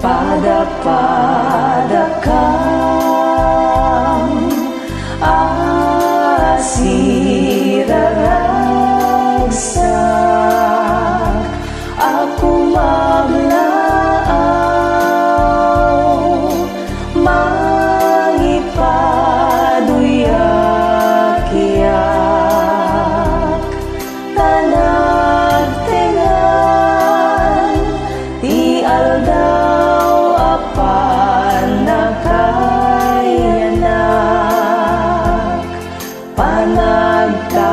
Padapadakam asiraragsak ako maglaaw mangipaduyak-iyak tanagtengan ti aldaw apan nakayanak panagkaon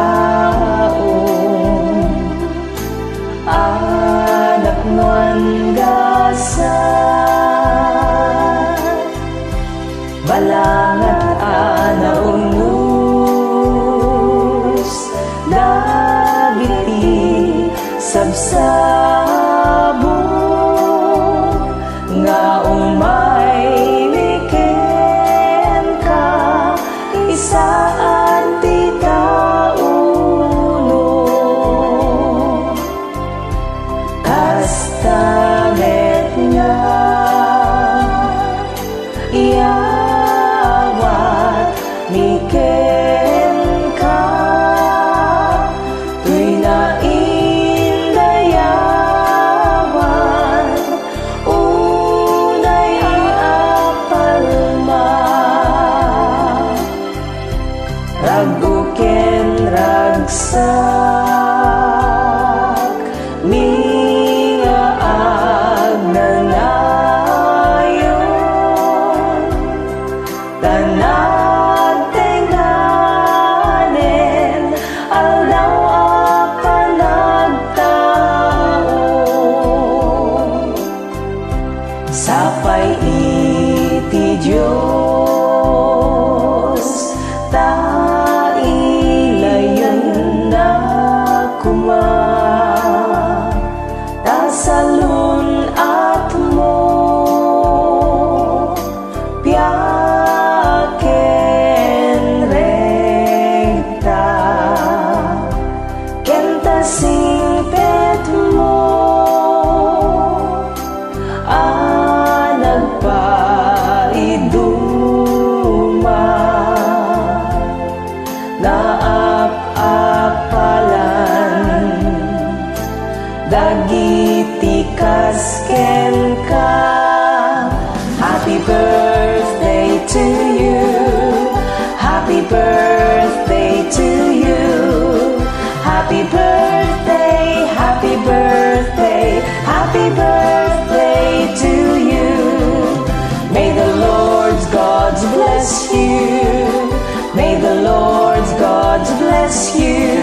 anak nuan gasat balangat anaunus dagiti sabsabog nga umay miken ka isaan ti kauno kastamet nga iawat miken ka tuy naindayawan unay apalma raguken ragsak mingaag nanayon tanagtenganen aldaw apan nagtaon sapay iti Diyos tailayan na kuma tasalun at mo piaken rekta kenta singpet mo nagpaiduma naap-apalan dagiti kasken ka. Happy birthday to you, happy birthday to you, happy birthday, happy birthday, happy birthday to you. May the Lord's God bless you, may the Lord's God bless you,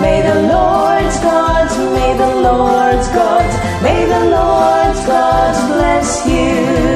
may the Lord's God, may the Lord's God, may the Lord's God bless you.